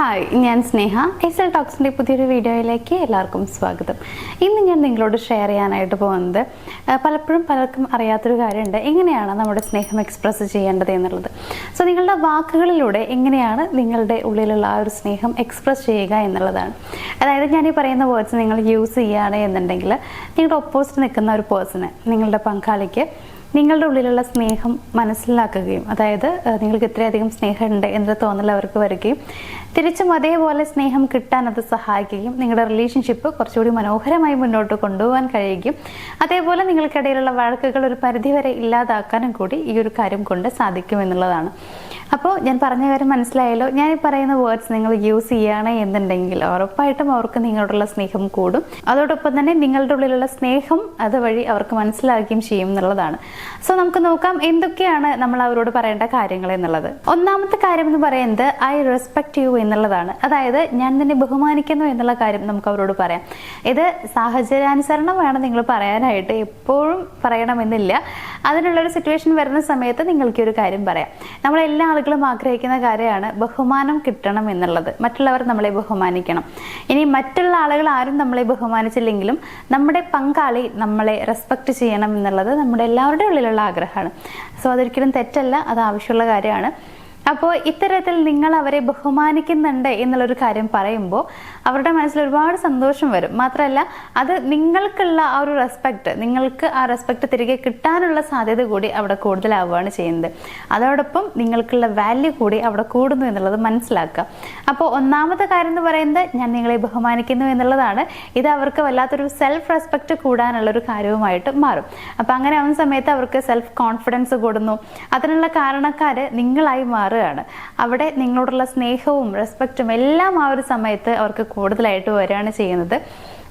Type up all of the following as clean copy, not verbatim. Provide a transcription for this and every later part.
Hi, ഞാൻ സ്നേഹ. S L ടോക്സിൻ്റെ പുതിയൊരു വീഡിയോയിലേക്ക് എല്ലാവർക്കും സ്വാഗതം. ഇന്ന് ഞാൻ നിങ്ങളോട് ഷെയർ ചെയ്യാനായിട്ട് പോകുന്നത് പലപ്പോഴും പലർക്കും അറിയാത്തൊരു കാര്യമുണ്ട്, എങ്ങനെയാണ് നമ്മുടെ സ്നേഹം എക്സ്പ്രസ് ചെയ്യേണ്ടത് എന്നുള്ളത്. സോ നിങ്ങളുടെ വാക്കുകളിലൂടെ എങ്ങനെയാണ് നിങ്ങളുടെ ഉള്ളിലുള്ള ആ ഒരു സ്നേഹം എക്സ്പ്രസ് ചെയ്യുക എന്നുള്ളതാണ്. അതായത് ഞാൻ ഈ പറയുന്ന വേർഡ്സ് നിങ്ങൾ യൂസ് ചെയ്യുകയാണ് എന്നുണ്ടെങ്കിൽ നിങ്ങളുടെ ഓപ്പോസിറ്റ് നിൽക്കുന്ന ഒരു പേഴ്സണ്, നിങ്ങളുടെ പങ്കാളിക്ക് നിങ്ങളുടെ ഉള്ളിലുള്ള സ്നേഹം മനസ്സിലാക്കുകയും, അതായത് നിങ്ങൾക്ക് ഇത്രയധികം സ്നേഹമുണ്ട് എന്നൊരു തോന്നൽ അവർക്ക് വരികയും തിരിച്ചും അതേപോലെ സ്നേഹം കിട്ടാൻ അത് സഹായിക്കുകയും നിങ്ങളുടെ റിലേഷൻഷിപ്പ് കുറച്ചുകൂടി മനോഹരമായി മുന്നോട്ട് കൊണ്ടുപോകാൻ കഴിയുകയും അതേപോലെ നിങ്ങൾക്കിടയിലുള്ള വഴക്കുകൾ ഒരു പരിധിവരെ ഇല്ലാതാക്കാനും കൂടി ഈ ഒരു കാര്യം കൊണ്ട് സാധിക്കുമെന്നുള്ളതാണ്. അപ്പോൾ ഞാൻ പറഞ്ഞ കാര്യം മനസ്സിലായല്ലോ. ഞാൻ ഈ പറയുന്ന വേർഡ്സ് നിങ്ങൾ യൂസ് ചെയ്യുകയാണ് എന്നുണ്ടെങ്കിൽ ഉറപ്പായിട്ടും അവർക്ക് നിങ്ങളോടുള്ള സ്നേഹം കൂടും. അതോടൊപ്പം തന്നെ നിങ്ങളുടെ ഉള്ളിലുള്ള സ്നേഹം അതുവഴി അവർക്ക് മനസ്സിലാക്കുകയും ചെയ്യും എന്നുള്ളതാണ്. സോ നമുക്ക് നോക്കാം എന്തൊക്കെയാണ് നമ്മൾ അവരോട് പറയേണ്ട കാര്യങ്ങൾ എന്നുള്ളത്. ഒന്നാമത്തെ കാര്യം എന്ന് പറയുന്നത് ഐ റെസ്പെക്ട് യു എന്നുള്ളതാണ്. അതായത് ഞാൻ നിന്നെ ബഹുമാനിക്കുന്നു എന്നുള്ള കാര്യം നമുക്ക് അവരോട് പറയാം. ഇത് സാഹചര്യാനുസരണം വേണം നിങ്ങൾ പറയാനായിട്ട്, എപ്പോഴും പറയണമെന്നില്ല. അതിനുള്ളൊരു സിറ്റുവേഷൻ വരുന്ന സമയത്ത് നിങ്ങൾക്ക് ഒരു കാര്യം പറയാം. നമ്മളെല്ലാ ആളുകളും ആഗ്രഹിക്കുന്ന കാര്യമാണ് ബഹുമാനം കിട്ടണം എന്നുള്ളത്. മറ്റുള്ളവർ നമ്മളെ ബഹുമാനിക്കണം. ഇനി മറ്റുള്ള ആളുകൾ ആരും നമ്മളെ ബഹുമാനിച്ചില്ലെങ്കിലും നമ്മുടെ പങ്കാളി നമ്മളെ റെസ്പെക്ട് ചെയ്യണം എന്നുള്ളത് നമ്മുടെ എല്ലാവരുടെ ഉള്ളിലുള്ള ആഗ്രഹമാണ്. സോ അതൊരിക്കലും തെറ്റല്ല, അത് ആവശ്യമുള്ള കാര്യമാണ്. അപ്പോൾ ഇത്തരത്തിൽ നിങ്ങൾ അവരെ ബഹുമാനിക്കുന്നുണ്ട് എന്നുള്ളൊരു കാര്യം പറയുമ്പോൾ അവരുടെ മനസ്സിൽ ഒരുപാട് സന്തോഷം വരും. മാത്രമല്ല അത് നിങ്ങൾക്കുള്ള ആ ഒരു റെസ്പെക്ട്, നിങ്ങൾക്ക് ആ റെസ്പെക്ട് തിരികെ കിട്ടാനുള്ള സാധ്യത കൂടി അവിടെ കൂടുതലാവുകയാണ് ചെയ്യുന്നത്. അതോടൊപ്പം നിങ്ങൾക്കുള്ള വാല്യൂ കൂടി അവിടെ കൂടുന്നു എന്നുള്ളത് മനസ്സിലാക്കുക. അപ്പോൾ ഒന്നാമത്തെ കാര്യം എന്ന് പറയുന്നത് ഞാൻ നിങ്ങളെ ബഹുമാനിക്കുന്നു എന്നുള്ളതാണ്. ഇത് അവർക്ക് വല്ലാത്തൊരു സെൽഫ് റെസ്പെക്ട് കൂടാനുള്ള ഒരു കാര്യവുമായിട്ട് മാറും. അപ്പം അങ്ങനെ ആവുന്ന സമയത്ത് അവർക്ക് സെൽഫ് കോൺഫിഡൻസ് കൂടുന്നു. അതിനുള്ള കാരണക്കാര് നിങ്ങളായി മാറുകയാണ്. അവിടെ നിങ്ങളോടുള്ള സ്നേഹവും റെസ്പെക്റ്റും എല്ലാം ആ ഒരു സമയത്ത് അവർക്ക് കൂടുതലായിട്ട് വരികയാണ് ചെയ്യുന്നത്.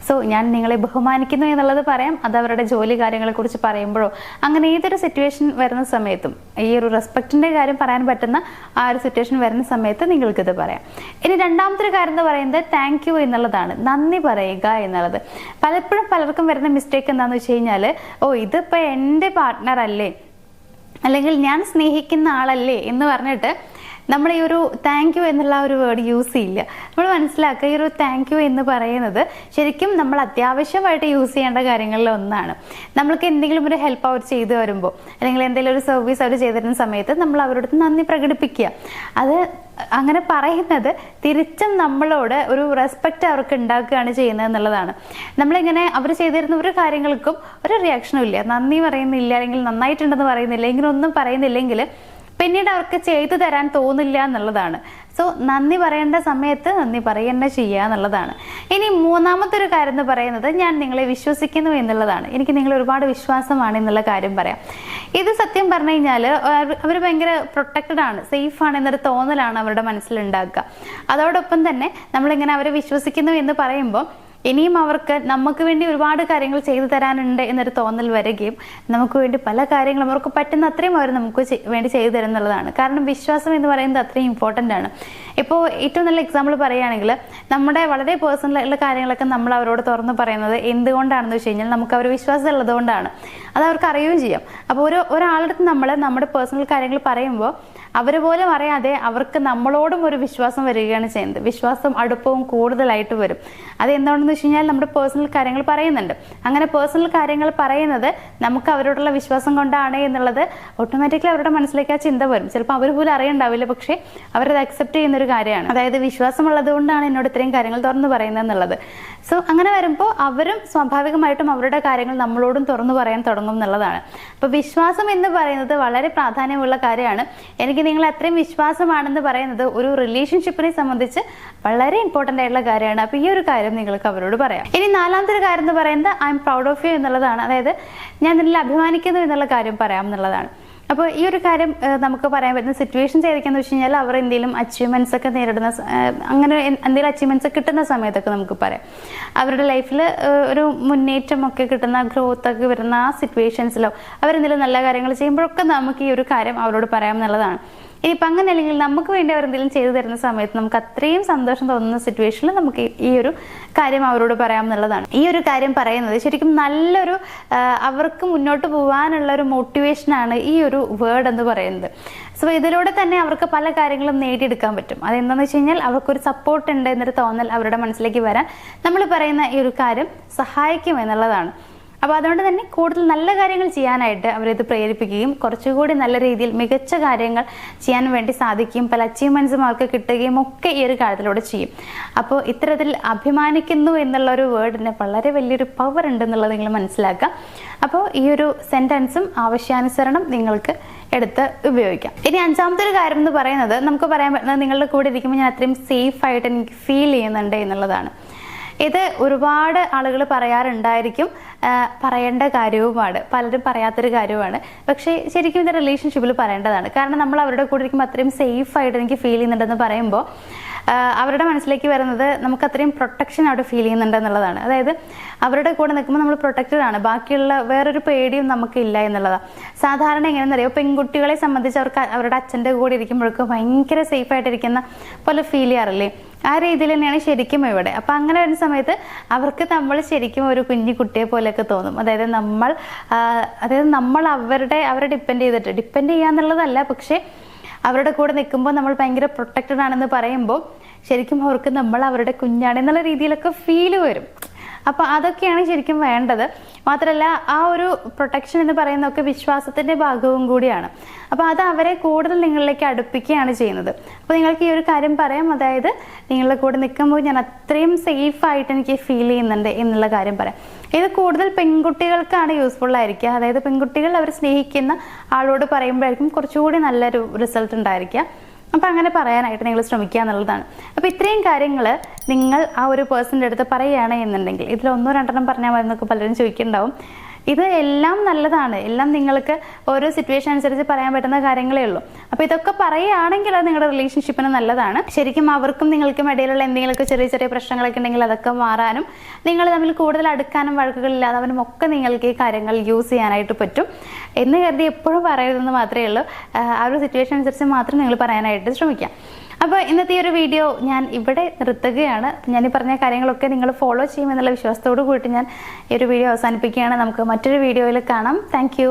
സോ ഞാൻ നിങ്ങളെ ബഹുമാനിക്കുന്നു എന്നുള്ളത് പറയാം. അത് അവരുടെ ജോലി കാര്യങ്ങളെ കുറിച്ച് പറയുമ്പോഴോ അങ്ങനെ ഏതൊരു സിറ്റുവേഷൻ വരുന്ന സമയത്തും ഈ ഒരു റെസ്പെക്റ്റിന്റെ കാര്യം പറയാൻ പറ്റുന്ന ആ ഒരു സിറ്റുവേഷൻ വരുന്ന സമയത്ത് നിങ്ങൾക്കിത് പറയാം. ഇനി രണ്ടാമത്തെ ഒരു കാര്യം എന്ന് പറയുന്നത് താങ്ക് യു എന്നുള്ളതാണ്, നന്ദി പറയുക എന്നുള്ളത്. പലപ്പോഴും പലർക്കും വരുന്ന മിസ്റ്റേക്ക് എന്താണെന്ന് വെച്ച് കഴിഞ്ഞാൽ, ഇതിപ്പോൾ എൻ്റെ പാർട്ട്ണർ അല്ലേ, അല്ലെങ്കിൽ ഞാൻ സ്നേഹിക്കുന്ന ആളല്ലേ എന്ന് പറഞ്ഞിട്ട് നമ്മൾ ഈ ഒരു താങ്ക് യു എന്നുള്ള ഒരു വേർഡ് യൂസ് ചെയ്യില്ല. നമ്മൾ മനസ്സിലാക്കുക, ഈ ഒരു താങ്ക് യു എന്ന് പറയുന്നത് ശരിക്കും നമ്മൾ അത്യാവശ്യമായിട്ട് യൂസ് ചെയ്യേണ്ട കാര്യങ്ങളിൽ ഒന്നാണ്. നമ്മൾക്ക് എന്തെങ്കിലും ഒരു ഹെൽപ്പ് അവർ ചെയ്തു വരുമ്പോൾ, അല്ലെങ്കിൽ എന്തെങ്കിലും ഒരു സർവീസ് അവർ ചെയ്തിരുന്ന സമയത്ത് നമ്മൾ അവരോട് നന്ദി പ്രകടിപ്പിക്കുക. അത് അങ്ങനെ പറയുന്നത് തിരിച്ചും നമ്മളോട് ഒരു റെസ്പെക്റ്റ് അവർക്ക് ഉണ്ടാക്കുകയാണ് ചെയ്യുന്നത് എന്നുള്ളതാണ്. നമ്മളിങ്ങനെ അവർ ചെയ്തിരുന്ന ഒരു കാര്യങ്ങൾക്കും ഒരു റിയാക്ഷനും ഇല്ല, നന്ദി പറയുന്നില്ല, അല്ലെങ്കിൽ നന്നായിട്ടുണ്ടെന്ന് പറയുന്നില്ല, ഇങ്ങനൊന്നും പറയുന്നില്ലെങ്കിൽ പിന്നീട് അവർക്ക് ചെയ്തു തരാൻ തോന്നില്ല എന്നുള്ളതാണ്. സോ നന്ദി പറയേണ്ട സമയത്ത് നന്ദി പറയേണ്ട ചെയ്യുക എന്നുള്ളതാണ്. ഇനി മൂന്നാമത്തെ ഒരു കാര്യം എന്ന് പറയുന്നത് ഞാൻ നിങ്ങളെ വിശ്വസിക്കുന്നു എന്നുള്ളതാണ്. എനിക്ക് നിങ്ങൾ ഒരുപാട് വിശ്വാസമാണ് എന്നുള്ള കാര്യം പറയാം. ഇത് സത്യം പറഞ്ഞു കഴിഞ്ഞാൽ അവർ ഭയങ്കര പ്രൊട്ടക്റ്റഡ് ആണ്, സേഫ് ആണ് എന്നൊരു തോന്നലാണ് അവരുടെ മനസ്സിലുണ്ടാക്കുക. അതോടൊപ്പം തന്നെ നമ്മളിങ്ങനെ അവരെ വിശ്വസിക്കുന്നു എന്ന് പറയുമ്പോൾ ഇനിയും അവർക്ക് നമുക്ക് വേണ്ടി ഒരുപാട് കാര്യങ്ങൾ ചെയ്തു തരാനുണ്ട് എന്നൊരു തോന്നൽ വരികയും നമുക്ക് വേണ്ടി പല കാര്യങ്ങളും അവർക്ക് പറ്റുന്ന അത്രയും അവർ നമുക്ക് വേണ്ടി ചെയ്തു തരുന്നുള്ളതാണ്. കാരണം വിശ്വാസം എന്ന് പറയുന്നത് അത്രയും ഇമ്പോർട്ടൻ്റ് ആണ്. ഇപ്പോൾ ഏറ്റവും നല്ല എക്സാമ്പിൾ പറയുകയാണെങ്കിൽ നമ്മുടെ വളരെ പേഴ്സണൽ ആയിട്ടുള്ള കാര്യങ്ങളൊക്കെ നമ്മൾ അവരോട് തുറന്ന് പറയുന്നത് എന്തുകൊണ്ടാണെന്ന് വെച്ച് കഴിഞ്ഞാൽ നമുക്ക് അവർ വിശ്വാസം ഉള്ളതുകൊണ്ടാണ്. അത് അവർക്ക് അറിയുകയും ചെയ്യാം. അപ്പോൾ ഒരാളടുത്ത് നമ്മൾ നമ്മുടെ പേഴ്സണൽ കാര്യങ്ങൾ പറയുമ്പോൾ അവർ പോലും അറിയാതെ അവർക്ക് നമ്മളോടും ഒരു വിശ്വാസം വരികയാണ് ചെയ്യുന്നത്. വിശ്വാസം അടുപ്പവും കൂടുതലായിട്ട് വരും. അത് എന്താണെന്ന് വെച്ച് കഴിഞ്ഞാൽ നമ്മുടെ പേഴ്സണൽ കാര്യങ്ങൾ പറയുന്നുണ്ട്. അങ്ങനെ പേഴ്സണൽ കാര്യങ്ങൾ പറയുന്നത് നമുക്ക് അവരോടുള്ള വിശ്വാസം കൊണ്ടാണ് എന്നുള്ളത് ഓട്ടോമാറ്റിക്കലി അവരുടെ മനസ്സിലേക്ക് ആ ചിന്ത വരും. ചിലപ്പോൾ അവർ പോലും അറിയണ്ടാവില്ല, പക്ഷേ അവരത് അക്സെപ്റ്റ് ചെയ്യുന്ന ഒരു കാര്യമാണ്. അതായത് വിശ്വാസമുള്ളത് കൊണ്ടാണ് എന്നോട് ഇത്രയും കാര്യങ്ങൾ തുറന്നു പറയുന്നത് എന്നുള്ളത്. സോ അങ്ങനെ വരുമ്പോൾ അവരും സ്വാഭാവികമായിട്ടും അവരുടെ കാര്യങ്ങൾ നമ്മളോടും തുറന്നു പറയാൻ തുടങ്ങും എന്നുള്ളതാണ്. അപ്പോൾ വിശ്വാസം എന്ന് പറയുന്നത് വളരെ പ്രാധാന്യമുള്ള കാര്യമാണ്. എനിക്ക് നിങ്ങൾ അത്രയും വിശ്വാസമാണെന്ന് പറയുന്നത് ഒരു റിലേഷൻഷിപ്പിനെ സംബന്ധിച്ച് വളരെ ഇമ്പോർട്ടൻ്റ് ആയിട്ടുള്ള കാര്യമാണ്. അപ്പോൾ ഈ ഒരു കാര്യം നിങ്ങൾക്ക് അവരോട് പറയാം. ഇനി നാലാമത്തെ ഒരു കാര്യം എന്ന് പറയുന്നത് I am proud of you എന്നുള്ളതാണ്. അതായത് ഞാൻ നിന്നിൽ അഭിമാനിക്കുന്നു എന്നുള്ള കാര്യം പറയാം എന്നുള്ളതാണ്. അപ്പോൾ ഈ ഒരു കാര്യം നമുക്ക് പറയാൻ പറ്റുന്ന സിറ്റുവേഷൻസ് ഏതൊക്കെയെന്ന് വെച്ച് കഴിഞ്ഞാൽ അവർ എന്തെങ്കിലും അച്ചീവ്മെൻറ്റ്സ് ഒക്കെ നേരിടുന്ന, അങ്ങനെ എന്തെങ്കിലും അച്ചീവ്മെൻറ്റ്സ് കിട്ടുന്ന സമയത്തൊക്കെ നമുക്ക് പറയാം. അവരുടെ ലൈഫിൽ ഒരു മുന്നേറ്റം ഒക്കെ കിട്ടുന്ന, ഗ്രോത്ത് ഒക്കെ വരുന്ന ആ സിറ്റുവേഷൻസിലോ അവരെന്തെങ്കിലും നല്ല കാര്യങ്ങൾ ചെയ്യുമ്പോഴൊക്കെ നമുക്ക് ഈ ഒരു കാര്യം അവരോട് പറയാം എന്നുള്ളതാണ്. ഇനിയിപ്പോൾ അങ്ങനെ അല്ലെങ്കിൽ നമുക്ക് വേണ്ടി അവർ എന്തെങ്കിലും ചെയ്തു തരുന്ന സമയത്ത് നമുക്ക് അത്രയും സന്തോഷം തോന്നുന്ന സിറ്റുവേഷനിൽ നമുക്ക് ഈ ഒരു കാര്യം അവരോട് പറയാം എന്നുള്ളതാണ്. ഈ ഒരു കാര്യം പറയുന്നത് ശരിക്കും നല്ലൊരു അവർക്ക് മുന്നോട്ട് പോകാനുള്ള ഒരു മോട്ടിവേഷനാണ് ഈ ഒരു വേർഡ് എന്ന് പറയുന്നത്. സോ ഇതിലൂടെ തന്നെ അവർക്ക് പല കാര്യങ്ങളും നേടിയെടുക്കാൻ പറ്റും. അതെന്താണെന്ന് വെച്ച് കഴിഞ്ഞാൽ അവർക്കൊരു സപ്പോർട്ട് ഉണ്ട് എന്നൊരു തോന്നൽ അവരുടെ മനസ്സിലേക്ക് വരാൻ നമ്മൾ പറയുന്ന ഈ ഒരു കാര്യം സഹായിക്കും എന്നുള്ളതാണ്. അപ്പോൾ അതുകൊണ്ട് തന്നെ കൂടുതൽ നല്ല കാര്യങ്ങൾ ചെയ്യാനായിട്ട് അവരിത് പ്രേരിപ്പിക്കുകയും കുറച്ചുകൂടി നല്ല രീതിയിൽ മികച്ച കാര്യങ്ങൾ ചെയ്യാൻ വേണ്ടി സാധിക്കുകയും പല അച്ചീവ്മെൻറ്റ്സും അവർക്ക് കിട്ടുകയും ഒക്കെ ഈ ഒരു കാര്യത്തിലൂടെ ചെയ്യും. അപ്പോൾ ഇത്തരത്തിൽ അഭിമാനിക്കുന്നു എന്നുള്ള ഒരു വേർഡിന് വളരെ വലിയൊരു പവർ ഉണ്ടെന്നുള്ളത് നിങ്ങൾ മനസ്സിലാക്കുക. അപ്പോൾ ഈ ഒരു സെൻറ്റൻസും ആവശ്യാനുസരണം നിങ്ങൾക്ക് എടുത്ത് ഉപയോഗിക്കാം. ഇനി അഞ്ചാമത്തെ ഒരു കാര്യം എന്ന് പറയുന്നത് നമുക്ക് പറയാൻ പറ്റുന്നത് നിങ്ങളുടെ കൂടെ ഇരിക്കുമ്പോൾ ഞാൻ അത്രയും സേഫ് ആയിട്ട് എനിക്ക് ഫീൽ ചെയ്യുന്നുണ്ട് എന്നുള്ളതാണ്. ഇത് ഒരുപാട് ആളുകൾ പറയാറുണ്ടായിരിക്കും, പറയേണ്ട കാര്യവുമാണ്, പലരും പറയാത്തൊരു കാര്യവുമാണ്. പക്ഷേ ശരിക്കും ഇത് റിലേഷൻഷിപ്പിൽ പറയേണ്ടതാണ്. കാരണം നമ്മൾ അവരുടെ കൂടെ ഇരിക്കുമ്പോൾ അത്രയും സേഫ് ആയിട്ട് എനിക്ക് ഫീൽ ചെയ്യുന്നുണ്ടെന്ന് പറയുമ്പോൾ അവരുടെ മനസ്സിലേക്ക് വരുന്നത് നമുക്ക് അത്രയും പ്രൊട്ടക്ഷൻ അവിടെ ഫീൽ ചെയ്യുന്നുണ്ട് എന്നുള്ളതാണ്. അതായത് അവരുടെ കൂടെ നിൽക്കുമ്പോൾ നമ്മൾ പ്രൊട്ടക്റ്റഡ് ആണ്, ബാക്കിയുള്ള വേറൊരു പേടിയും നമുക്കില്ല എന്നുള്ളതാണ്. സാധാരണ എങ്ങനെയെന്നറിയോ, പെൺകുട്ടികളെ സംബന്ധിച്ച് അവർക്ക് അവരുടെ അച്ഛൻ്റെ കൂടെ ഇരിക്കുമ്പോഴൊക്കെ ഭയങ്കര സേഫ് ആയിട്ടിരിക്കുന്ന പോലെ ഫീൽ ചെയ്യാറില്ലേ? ആ രീതിയിൽ തന്നെയാണ് ശരിക്കും ഇവിടെ. അപ്പം അങ്ങനെ വരുന്ന സമയത്ത് അവർക്ക് നമ്മൾ ശരിക്കും ഒരു കുഞ്ഞു കുട്ടിയെ പോലെയൊക്കെ തോന്നും. അതായത് നമ്മൾ അവരെ ഡിപ്പെൻഡ് ചെയ്യാന്നുള്ളതല്ല, പക്ഷേ അവരുടെ കൂടെ നിൽക്കുമ്പോൾ നമ്മൾ ഭയങ്കര പ്രൊട്ടക്റ്റഡ് ആണെന്ന് പറയുമ്പോൾ ശരിക്കും അവർക്ക് നമ്മൾ അവരുടെ കുഞ്ഞാണ് എന്നുള്ള രീതിയിലൊക്കെ ഫീല് വരും. അപ്പോൾ അതൊക്കെയാണ് ശരിക്കും വേണ്ടത്. മാത്രമല്ല ആ ഒരു പ്രൊട്ടക്ഷൻ എന്ന് പറയുന്നതൊക്കെ വിശ്വാസത്തിൻ്റെ ഭാഗവും കൂടിയാണ്. അപ്പോൾ അത് അവരെ കൂടുതൽ നിങ്ങളിലേക്ക് അടുപ്പിക്കുകയാണ് ചെയ്യുന്നത്. അപ്പോൾ നിങ്ങൾക്ക് ഈ ഒരു കാര്യം പറയാം, അതായത് നിങ്ങളുടെ കൂടെ നിൽക്കുമ്പോൾ ഞാൻ അത്രയും സേഫായിട്ട് എനിക്ക് ഫീൽ ചെയ്യുന്നുണ്ട് എന്നുള്ള കാര്യം പറയാം. ഇത് കൂടുതൽ പെൺകുട്ടികൾക്കാണ് യൂസ്ഫുൾ ആയിരിക്കുക. അതായത് പെൺകുട്ടികൾ അവർ സ്നേഹിക്കുന്ന ആളോട് പറയുമ്പോഴായിരിക്കും കുറച്ചുകൂടി നല്ലൊരു റിസൾട്ട് ഉണ്ടായിരിക്കുക. അപ്പം അങ്ങനെ പറയാനായിട്ട് നിങ്ങൾ ശ്രമിക്കുക എന്നുള്ളതാണ്. അപ്പോൾ ഇത്രയും കാര്യങ്ങൾ നിങ്ങൾ ആ ഒരു പേഴ്സൻ്റെ അടുത്ത് പറയുകയാണ് എന്നുണ്ടെങ്കിൽ, ഇതിൽ 1-2 പറഞ്ഞാൽ മതി എന്നൊക്കെ പലരും ചോദിക്കുന്നുണ്ടാവും. ഇത് എല്ലാം നല്ലതാണ്, എല്ലാം നിങ്ങൾക്ക് ഓരോ സിറ്റുവേഷൻ അനുസരിച്ച് പറയാൻ പറ്റുന്ന കാര്യങ്ങളേ ഉള്ളൂ. അപ്പോൾ ഇതൊക്കെ പറയുകയാണെങ്കിൽ അത് നിങ്ങളുടെ റിലേഷൻഷിപ്പിന് നല്ലതാണ്. ശരിക്കും അവർക്കും നിങ്ങൾക്കും ഇടയിലുള്ള എന്തെങ്കിലുമൊക്കെ ചെറിയ ചെറിയ പ്രശ്നങ്ങളൊക്കെ ഉണ്ടെങ്കിൽ അതൊക്കെ മാറാനും നിങ്ങൾ തമ്മിൽ കൂടുതൽ അടുക്കാനും വഴക്കുകളില്ലാതവനും ഒക്കെ നിങ്ങൾക്ക് ഈ കാര്യങ്ങൾ യൂസ് ചെയ്യാനായിട്ട് പറ്റും എന്ന് കരുതി എപ്പോഴും പറയരുതെന്ന് മാത്രമേ ഉള്ളൂ. ആ ഒരു സിറ്റുവേഷൻ അനുസരിച്ച് മാത്രം നിങ്ങൾ പറയാനായിട്ട് ശ്രമിക്കാം. അപ്പോൾ ഇന്നത്തെ ഈ ഒരു വീഡിയോ ഞാൻ ഇവിടെ നിർത്തുകയാണ്. ഞാൻ ഈ പറഞ്ഞ കാര്യങ്ങളൊക്കെ നിങ്ങൾ ഫോളോ ചെയ്യുമെന്നുള്ള വിശ്വാസത്തോടു കൂടിയിട്ട് ഞാൻ ഈ ഒരു വീഡിയോ അവസാനിപ്പിക്കുകയാണ്. നമുക്ക് മറ്റൊരു വീഡിയോയിൽ കാണാം. താങ്ക്